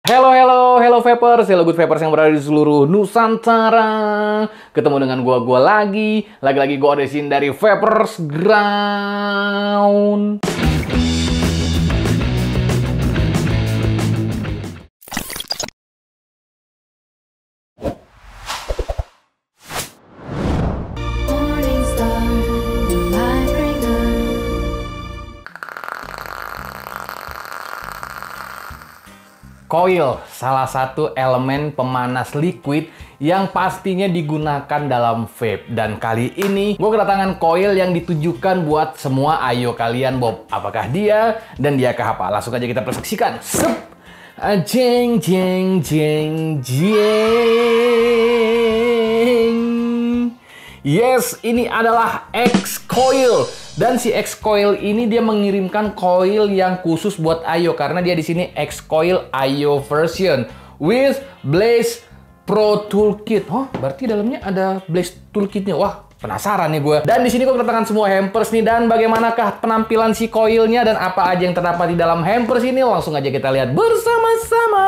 Hello Vapers, hello good Vapers yang berada di seluruh Nusantara. Ketemu dengan gua lagi gua ada di sini dari Vapers Ground. Coil, salah satu elemen pemanas liquid yang pastinya digunakan dalam vape. Dan kali ini gue kedatangan coil yang ditujukan buat semua ayo kalian Bob. Apakah dia dan diakah apa? Langsung aja kita persaksikan. Sep! Jeng jeng jeng jeng. Yes, ini adalah X-Coil. Dan si X-Coil ini dia mengirimkan coil yang khusus buat Ayo karena dia di sini X-Coil Ayo version with Blaze Pro Toolkit. Oh, berarti dalamnya ada Blaze Toolkitnya. Wah, penasaran nih gue. Dan di sini gue kedatangan semua hampers nih. Dan bagaimanakah penampilan si coilnya dan apa aja yang terdapat di dalam hampers ini? Langsung aja kita lihat bersama-sama.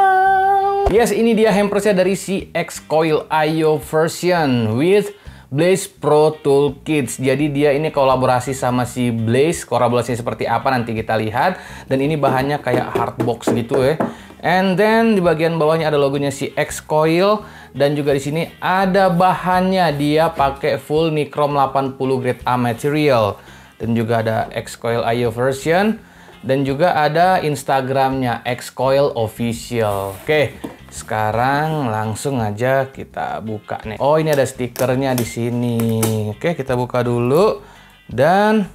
Yes, ini dia hampersnya dari si X-Coil Ayo version with Blaze Pro Toolkits. Jadi dia ini kolaborasi sama si Blaze. Kolaborasinya seperti apa nanti kita lihat. Dan ini bahannya kayak hardbox gitu ya. And then di bagian bawahnya ada logonya si X-Coil. Dan juga di sini ada bahannya. Dia pakai full Nichrome 80 grade A material. Dan juga ada X-Coil Ayo version. Dan juga ada Instagramnya X-Coil Official. Oke, sekarang langsung aja kita buka nih. Oh, ini ada stikernya di sini. Oke, kita buka dulu. Dan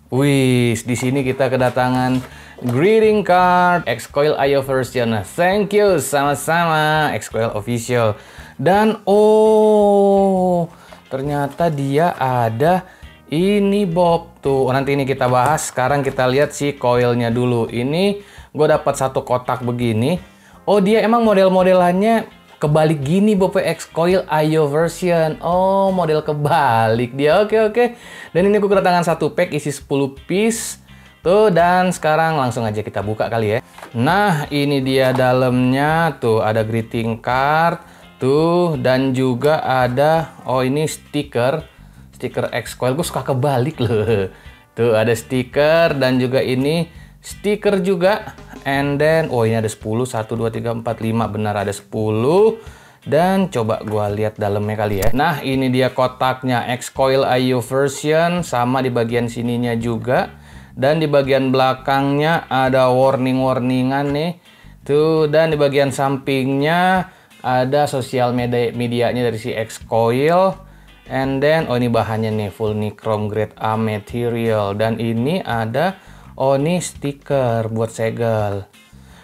wih, di sini kita kedatangan greeting card X-Coil Ayo version. Thank you, sama-sama X-Coil Official. Dan oh, ternyata dia ada ini Bob tuh. Nanti ini kita bahas. Sekarang kita lihat si coilnya dulu. Ini gue dapat satu kotak begini. Oh, dia emang model-modelannya kebalik gini Bob, X-Coil Ayo version. Oh, model kebalik dia. Oke. Dan ini gue kedatangan satu pack isi 10 piece. Tuh, dan sekarang langsung aja kita buka kali ya. Nah, ini dia dalamnya. Tuh, ada greeting card. Tuh, dan juga ada, oh ini stiker X-Coil. Gue suka kebalik loh. Tuh, ada stiker dan juga ini stiker juga. And then, oh ini ada 10, 1, 2, 3, 4, 5, benar ada 10. Dan coba gua lihat dalamnya kali ya. Nah, ini dia kotaknya X-Coil Ayo version, sama di bagian sininya juga. Dan di bagian belakangnya ada warning-warningan nih. Tuh, dan di bagian sampingnya ada sosial medianya dari si X-Coil. And then, oh ini bahannya nih, full Nichrome grade A material. Dan ini ada, oh ini stiker buat segel.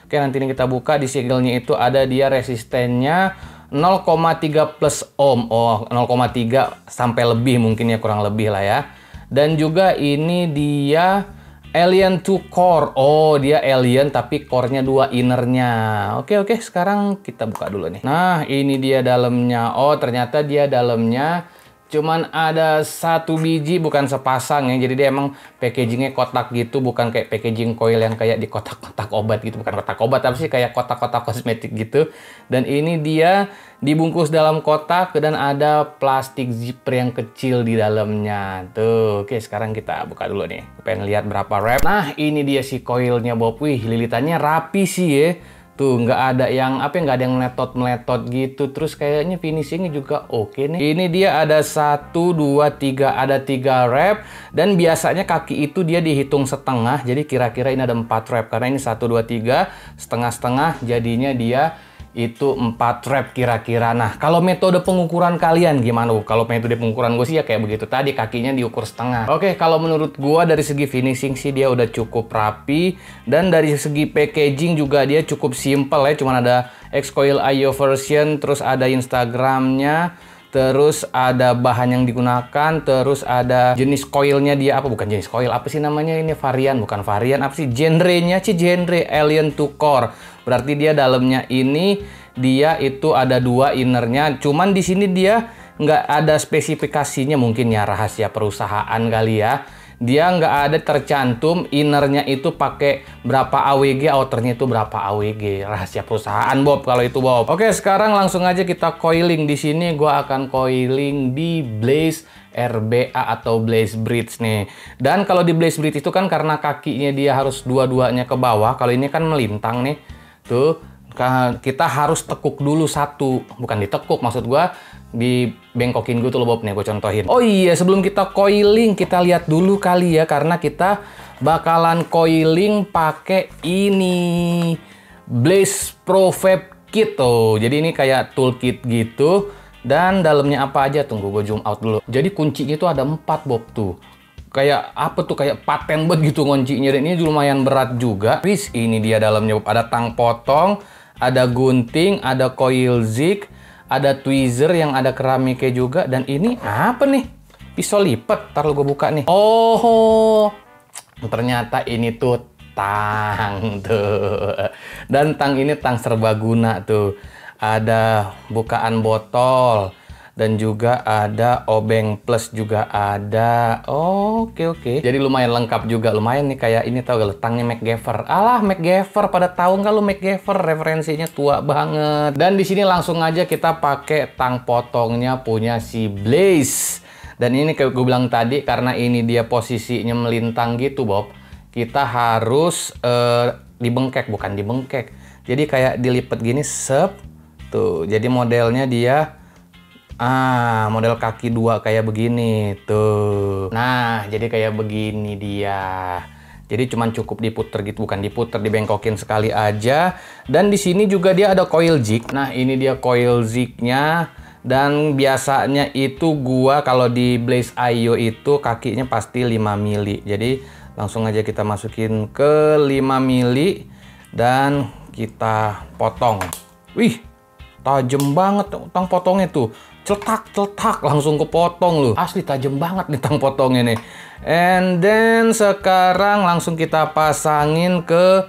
Oke, nanti ini kita buka. Di segelnya itu ada dia resistennya 0,3 plus ohm. Oh, 0,3 sampai lebih mungkin ya, kurang lebih lah ya. Dan juga ini dia Alien 2 core. Oh, dia Alien tapi core-nya 2 innernya. Oke, sekarang kita buka dulu nih. Nah, ini dia dalamnya. Oh, ternyata dia dalamnya cuman ada satu biji, bukan sepasang ya. Jadi dia emang packagingnya kotak gitu, bukan kayak packaging coil yang kayak di kotak-kotak obat gitu. Bukan kotak obat, tapi sih kayak kotak-kotak kosmetik gitu. Dan ini dia dibungkus dalam kotak dan ada plastik zipper yang kecil di dalamnya. Tuh, oke sekarang kita buka dulu nih. Pengen lihat berapa wrap. Nah, ini dia si coilnya Bob. Wih, lilitannya rapi sih ya. Tuh, nggak ada yang nggak ada yang meletot-meletot gitu. Terus kayaknya finishingnya juga oke nih. Ini dia ada 1, 2, 3, ada 3 wrap. Dan biasanya kaki itu dia dihitung setengah. Jadi kira-kira ini ada 4 wrap. Karena ini 1, 2, 3, setengah-setengah. Jadinya dia itu 4 wrap kira-kira. Nah, kalau metode pengukuran kalian gimana? Kalau metode pengukuran gue sih ya kayak begitu tadi, kakinya diukur setengah. Oke, kalau menurut gue dari segi finishing sih dia udah cukup rapi. Dan dari segi packaging juga dia cukup simple ya. Cuman ada X-Coil Ayo version, terus ada Instagramnya, terus ada bahan yang digunakan, terus ada jenis coilnya dia apa, bukan jenis coil, apa sih namanya ini, varian, bukan varian, apa sih genrenya sih, genre Alien 2 core. Berarti dia dalamnya ini dia itu ada 2 innernya. Cuman di sini dia nggak ada spesifikasinya, mungkin ya rahasia perusahaan kali ya. dia nggak ada tercantum innernya itu pakai berapa AWG, outernya itu berapa AWG. Rahasia perusahaan Bob kalau itu Bob. Oke, sekarang langsung aja kita coiling. Di sini gua akan coiling di Blaze RBA atau Blaze Bridge nih. Dan kalau di Blaze Bridge itu kan karena kakinya dia harus dua-duanya ke bawah. Kalau ini kan melintang nih. Tuh, kita harus tekuk dulu satu. Bukan ditekuk, maksud gua dibengkokin gitu loh Bob, nih gue contohin. Oh iya, sebelum kita coiling kita lihat dulu kali ya, karena kita bakalan coiling pakai ini Blaze Pro Fab Kit tuh. Jadi ini kayak toolkit gitu, dan dalamnya apa aja, tunggu gue zoom out dulu. Jadi kuncinya itu ada 4 Bob tuh. Kayak apa tuh, kayak paten banget gitu kuncinya, dan ini lumayan berat juga. Wis, ini dia dalamnya Bob. Ada tang potong, ada gunting, ada coil zig, ada tweezer yang ada keramiknya juga, dan ini apa nih? Pisau lipat. Ntar gue buka nih. Oh, ternyata ini tuh tang tuh. Dan tang ini tang serbaguna tuh. Ada bukaan botol dan juga ada obeng plus juga ada. Oke. Jadi lumayan lengkap juga, lumayan nih. Kayak ini tau gak, tangnya MacGyver. Alah, MacGyver, pada tahu nggak lu MacGyver, referensinya tua banget. Dan di sini langsung aja kita pakai tang potongnya punya si Blaze. Dan ini kayak gue bilang tadi, karena ini dia posisinya melintang gitu Bob, kita harus dibengkek, bukan dibengkek. Jadi kayak dilipat gini, sep. Tuh, jadi modelnya dia model kaki 2 kayak begini tuh. Nah, jadi kayak begini dia. Jadi cuman cukup diputer gitu, bukan diputer, dibengkokin sekali aja. Dan di sini juga dia ada coil jig. Nah, ini dia coil jignya. Dan biasanya itu gua kalau di Blaze IO itu kakinya pasti 5 mili. Jadi langsung aja kita masukin ke 5 mili dan kita potong. Wih, tajam banget tang potongnya tuh. Cetak langsung kepotong loh. Asli tajam banget nih tang potongnya nih. And then sekarang langsung kita pasangin ke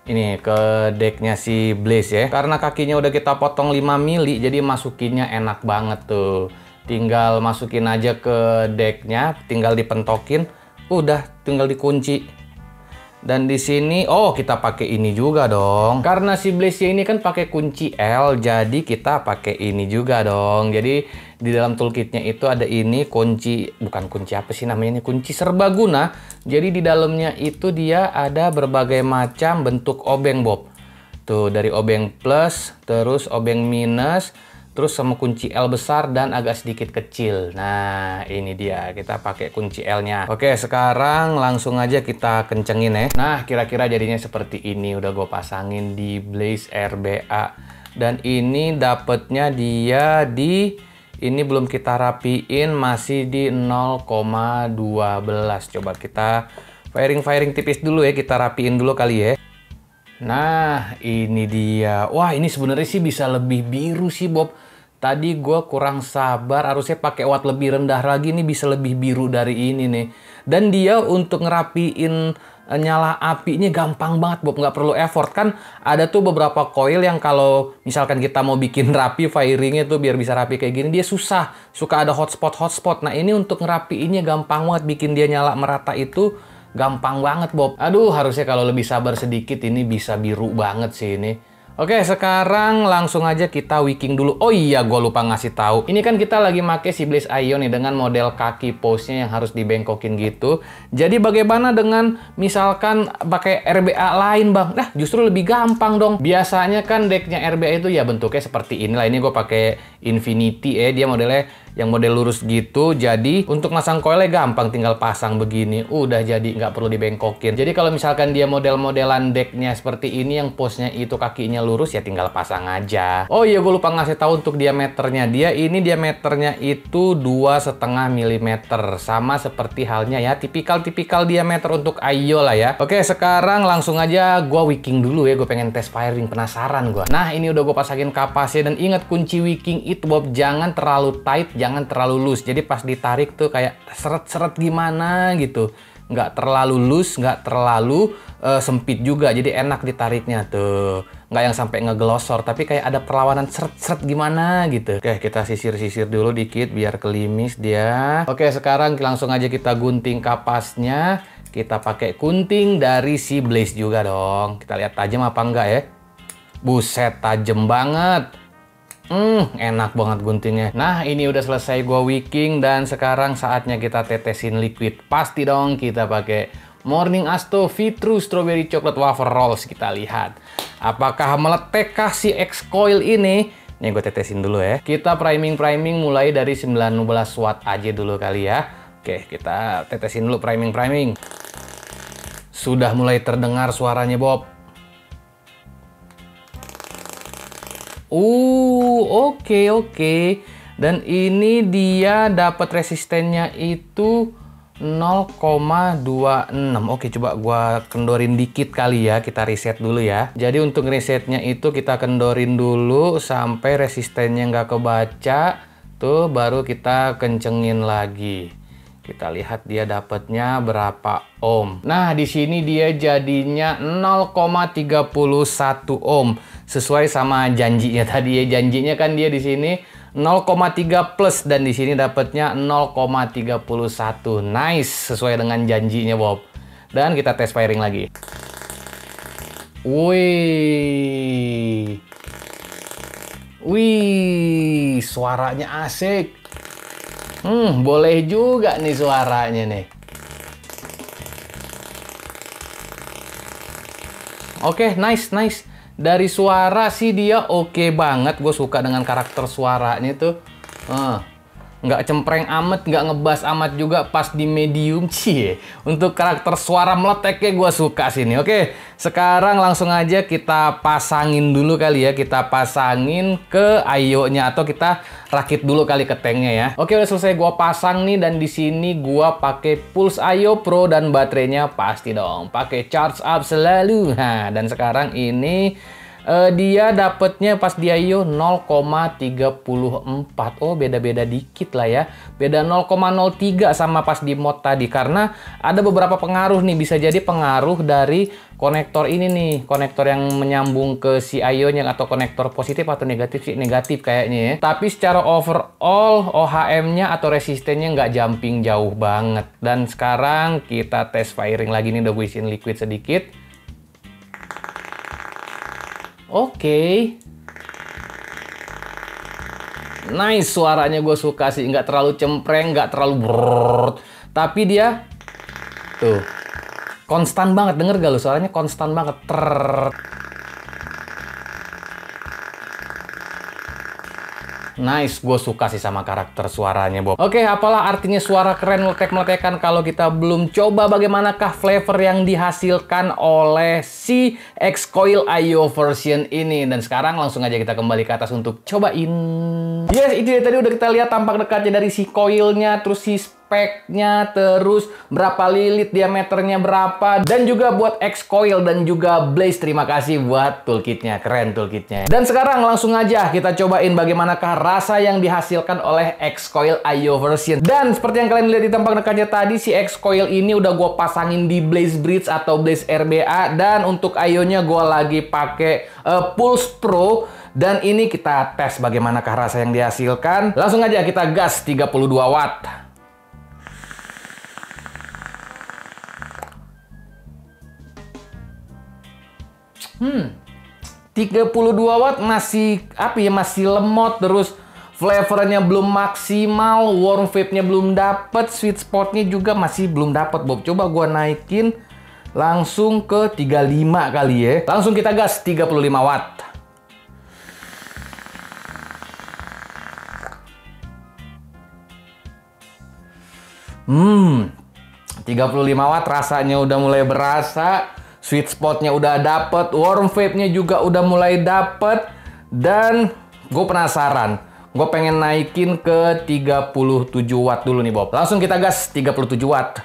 ini, ke decknya si Blaze ya. Karena kakinya udah kita potong 5 mili, jadi masukinnya enak banget tuh. Tinggal masukin aja ke decknya, tinggal dipentokin, udah tinggal dikunci. Dan di sini, kita pakai ini juga dong. Karena si Blaze ini kan pakai kunci L, jadi kita pakai ini juga dong. Jadi di dalam toolkitnya itu ada ini kunci, bukan kunci apa sih namanya ini, kunci serbaguna. Jadi di dalamnya itu dia ada berbagai macam bentuk obeng Bob. Tuh, dari obeng plus, terus obeng minus, terus sama kunci L besar dan agak sedikit kecil. Nah, ini dia, kita pakai kunci L-nya. Oke, sekarang langsung aja kita kencengin ya. Nah, kira-kira jadinya seperti ini. Udah gue pasangin di Blaze RBA. Dan ini dapetnya dia di, ini belum kita rapiin, masih di 0,12. Coba kita firing tipis dulu ya, kita rapiin dulu kali ya. Nah, ini dia. Wah, ini sebenarnya sih bisa lebih biru sih Bob. Tadi gue kurang sabar, harusnya pakai watt lebih rendah lagi, nih bisa lebih biru dari ini nih. Dan dia untuk ngerapiin nyala apinya gampang banget Bob, nggak perlu effort. Kan ada tuh beberapa coil yang kalau misalkan kita mau bikin rapi firingnya tuh biar bisa rapi kayak gini, dia susah, suka ada hotspot. Nah, ini untuk ngerapiinnya gampang banget, bikin dia nyala merata itu gampang banget Bob. Aduh, harusnya kalau lebih sabar sedikit ini bisa biru banget sih ini. Oke, sekarang langsung aja kita wicking dulu. Oh iya, gue lupa ngasih tahu. Ini kan kita lagi make si Blaze IO nih dengan model kaki post-nya yang harus dibengkokin gitu. Jadi bagaimana dengan misalkan pakai RBA lain bang? Nah, justru lebih gampang dong. Biasanya kan decknya RBA itu ya bentuknya seperti inilah. Ini gue pakai Infinity dia modelnya yang model lurus gitu. Jadi untuk masang coilnya gampang, tinggal pasang begini. Udah jadi, nggak perlu dibengkokin. Jadi kalau misalkan dia model-modelan decknya seperti ini yang post-nya itu kakinya lurus, ya tinggal pasang aja. Oh iya, gue lupa ngasih tahu untuk diameternya. Dia ini diameternya itu 2,5 mm, sama seperti halnya ya tipikal diameter untuk IO lah ya. Oke, sekarang langsung aja gue wicking dulu ya. Gue pengen tes firing, penasaran gue. Nah, ini udah gue pasangin kapasnya, dan ingat kunci wicking itu Bob, jangan terlalu tight, jangan terlalu loose. Jadi pas ditarik tuh kayak seret-seret gimana gitu. Nggak terlalu loose, nggak terlalu sempit juga. Jadi enak ditariknya tuh. nggak yang sampai ngeglosor, tapi kayak ada perlawanan seret-seret gimana gitu. Oke, kita sisir-sisir dulu dikit biar kelimis dia. Oke, sekarang langsung aja kita gunting kapasnya. Kita pakai gunting dari si Blaze juga dong. Kita lihat tajam apa enggak ya. Buset, tajam banget. Enak banget guntingnya. Nah, ini udah selesai gua wicking dan sekarang saatnya kita tetesin liquid. Pasti dong kita pakai Morning Asto Vitru Strawberry Chocolate Wafer Rolls. Kita lihat apakah meletekkah si X-Coil ini. Nih gue tetesin dulu ya. Kita priming mulai dari 19 watt aja dulu kali ya. Oke, kita tetesin dulu priming. Sudah mulai terdengar suaranya, Bob. Oke. Dan ini dia dapat resistennya itu 0,26. Oke, coba gua kendorin dikit kali ya. Kita reset dulu ya. Jadi untuk resetnya itu kita kendorin dulu sampai resistennya nggak kebaca. Tuh, baru kita kencengin lagi. Kita lihat dia dapatnya berapa ohm. Nah, di sini dia jadinya 0,31 ohm. Sesuai sama janjinya tadi ya. Janjinya kan dia di sini 0,3 plus dan di sini dapatnya 0,31. Nice, sesuai dengan janjinya, Bob. Dan kita tes firing lagi. Wih, suaranya asik. Boleh juga nih suaranya nih. Oke, nice. Dari suara sih dia oke banget. Gue suka dengan karakter suaranya tuh. Nggak cempreng amat, nggak ngebas amat juga, pas di medium. Cie, untuk karakter suara meleteknya gue suka sini. Oke, sekarang langsung aja kita pasangin dulu kali ya. Kita pasangin ke Ayo-nya atau kita rakit dulu kali ke tanknya ya. Oke, udah selesai gue pasang nih dan di sini gue pakai Pulse Ayo Pro dan baterainya pasti dong pakai charge up selalu. Nah, dan sekarang ini dia dapetnya pas di Ayo 0,34. Oh, beda-beda dikit lah ya. Beda 0,03 sama pas di mod tadi. Karena ada beberapa pengaruh nih. Bisa jadi pengaruh dari konektor ini nih. Konektor yang menyambung ke si Ayo-nya. Atau konektor positif atau negatif sih. Negatif kayaknya ya. Tapi secara overall OHM-nya atau resistennya nggak jumping jauh banget. Dan sekarang kita tes firing lagi nih. Udah gue isiin liquid sedikit. Oke. Nice, suaranya gue suka sih. Nggak terlalu cempreng, nggak terlalu brrrr. Tapi dia tuh konstan banget. Denger gak lu? Suaranya konstan banget. Trrrr. Nice, gue suka sih sama karakter suaranya, Bob. Oke, apalah artinya suara keren meletek-meletekan kalau kita belum coba bagaimanakah flavor yang dihasilkan oleh si X-Coil Ayo version ini. Dan sekarang langsung aja kita kembali ke atas untuk cobain. Yes, itu dia tadi udah kita lihat tampak dekatnya dari si coilnya, terus si speknya, terus berapa lilit, diameternya berapa, dan juga buat X-Coil dan juga Blaze. Terima kasih buat toolkitnya, keren toolkitnya. Dan sekarang langsung aja kita cobain bagaimanakah rasa yang dihasilkan oleh X-Coil Ayo version. Dan seperti yang kalian lihat di tampak dekatnya tadi, si X-Coil ini udah gue pasangin di Blaze Bridge atau Blaze RBA, dan untuk Ayo-nya gue lagi pakai Pulse Pro. Dan ini kita tes bagaimanakah rasa yang dihasilkan. Langsung aja kita gas 32 watt. Hmm, 32 watt masih apa ya, masih lemot, terus flavornya belum maksimal, warm vape-nya belum dapet, sweet spot-nya juga masih belum dapet, Bob. Coba gua naikin langsung ke 35 kali ya. Langsung kita gas 35 watt. 35 watt rasanya udah mulai berasa, sweet spotnya udah dapet, warm vape-nya juga udah mulai dapet, dan gue penasaran, gue pengen naikin ke 37 watt dulu nih, Bob. Langsung kita gas 37 watt.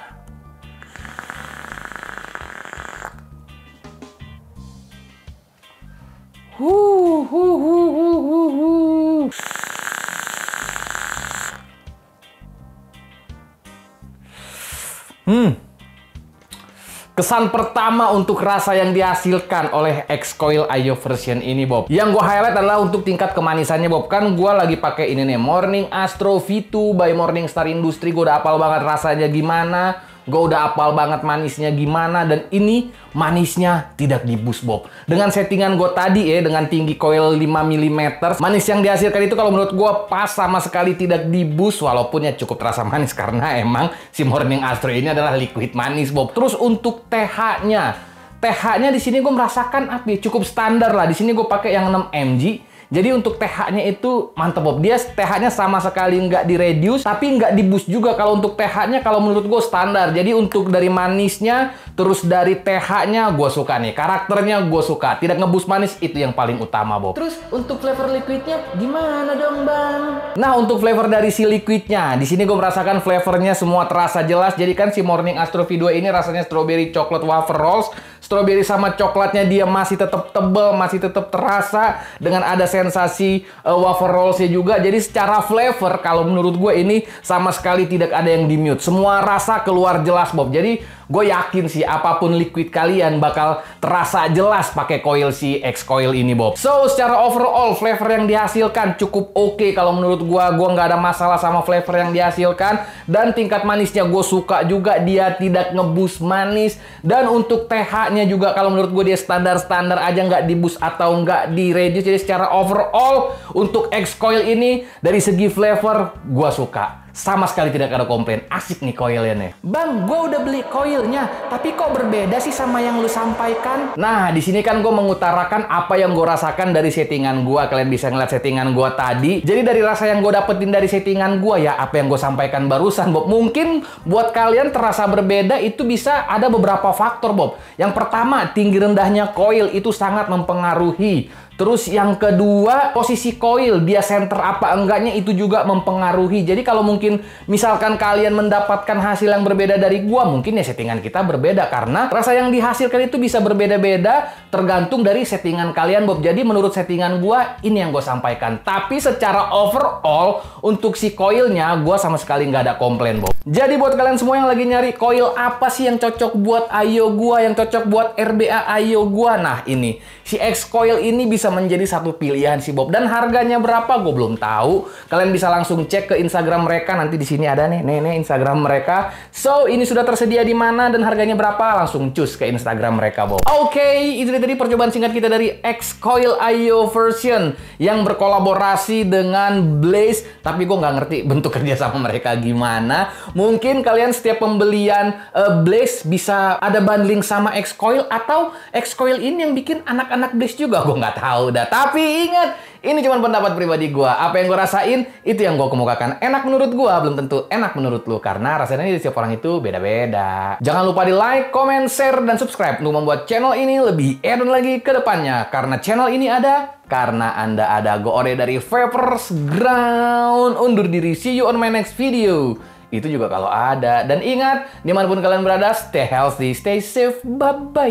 Kesan pertama untuk rasa yang dihasilkan oleh X-Coil Ayo version ini, Bob. Yang gue highlight adalah untuk tingkat kemanisannya, Bob. Kan gue lagi pakai ini nih, Morning Astro V2 by Morningstar Industry. Gue udah hafal banget rasanya gimana. Gue udah hafal banget manisnya gimana. Dan ini manisnya tidak di-boost, Bob. Dengan settingan gue tadi dengan tinggi coil 5 mm, manis yang dihasilkan itu kalau menurut gue pas, sama sekali tidak di-boost. Walaupun ya cukup terasa manis karena emang si Morning Astro ini adalah liquid manis, Bob. Terus untuk TH-nya di sini gue merasakan cukup standar lah. Di sini gue pakai yang 6 mg. Jadi untuk TH-nya itu mantep, Bob. Dia TH-nya sama sekali nggak di-reduce, tapi nggak di-boost juga. Kalau untuk TH-nya kalau menurut gue standar. Jadi untuk dari manisnya, terus dari TH-nya gue suka nih. Karakternya gue suka. Tidak nge-boost manis, itu yang paling utama, Bob. Terus untuk flavor liquidnya gimana dong, Bang? Nah, untuk flavor dari si liquidnya, di sini gue merasakan flavornya semua terasa jelas. Jadi kan si Morning Astro V2 ini rasanya strawberry chocolate wafer rolls. Strawberry sama coklatnya dia masih tetap tebal, masih tetap terasa dengan ada sensasi wafer rollsnya juga. Jadi secara flavor kalau menurut gue ini sama sekali tidak ada yang di-mute. Semua rasa keluar jelas, Bob. Jadi gue yakin sih apapun liquid kalian bakal terasa jelas pakai coil si X-Coil ini, Bob. So, secara overall flavor yang dihasilkan cukup oke kalau menurut gue. Gue nggak ada masalah sama flavor yang dihasilkan. Dan tingkat manisnya gue suka juga, dia tidak nge-boost manis. Dan untuk TH-nya juga kalau menurut gue dia standar-standar aja, nggak di-boost atau nggak di-reduce. Jadi secara overall untuk X-Coil ini dari segi flavor gue suka. Sama sekali tidak ada komplain. Asik nih coilnya nih. Bang, gue udah beli coilnya, tapi kok berbeda sih sama yang lu sampaikan? Nah, di sini kan gue mengutarakan apa yang gue rasakan dari settingan gue. Kalian bisa ngeliat settingan gue tadi. Jadi dari rasa yang gue dapetin dari settingan gue ya, apa yang gue sampaikan barusan, Bob. Mungkin buat kalian terasa berbeda itu bisa ada beberapa faktor, Bob. Yang pertama, tinggi rendahnya coil itu sangat mempengaruhi. Terus yang kedua, posisi coil, dia center apa enggaknya itu juga mempengaruhi. Jadi kalau mungkin misalkan kalian mendapatkan hasil yang berbeda dari gua, mungkin ya settingan kita berbeda. Karena rasa yang dihasilkan itu bisa berbeda-beda tergantung dari settingan kalian, Bob. Jadi menurut settingan gua, ini yang gue sampaikan. Tapi secara overall, untuk si coilnya, gua sama sekali nggak ada komplain, Bob. Jadi buat kalian semua yang lagi nyari coil apa sih yang cocok buat Ayo gua, yang cocok buat RBA Ayo gua, nah ini. Si X-Coil ini bisa menjadi satu pilihan sih, Bob. Dan harganya berapa gue belum tahu. Kalian bisa langsung cek ke Instagram mereka. Nanti di sini ada nih Instagram mereka. So, ini sudah tersedia di mana dan harganya berapa? Langsung cus ke Instagram mereka, Bob. Oke, itu tadi percobaan singkat kita dari X-Coil Ayo version yang berkolaborasi dengan Blaze. Tapi gue nggak ngerti bentuk kerja sama mereka gimana. Mungkin kalian setiap pembelian Blaze bisa ada bundling sama X-Coil, atau X-Coil ini yang bikin anak-anak Blaze juga, gue nggak tahu dah. Tapi ingat, ini cuma pendapat pribadi gue. Apa yang gue rasain, itu yang gue kemukakan. Enak menurut gue, belum tentu enak menurut lu. Karena rasanya di setiap orang itu beda-beda. Jangan lupa di like, comment, share, dan subscribe untuk membuat channel ini lebih edan lagi ke depannya. Karena channel ini ada karena Anda ada. Gue Ore dari Vapers Ground. Undur diri, see you on my next video. Itu juga kalau ada. Dan ingat, dimanapun kalian berada, stay healthy, stay safe, bye-bye.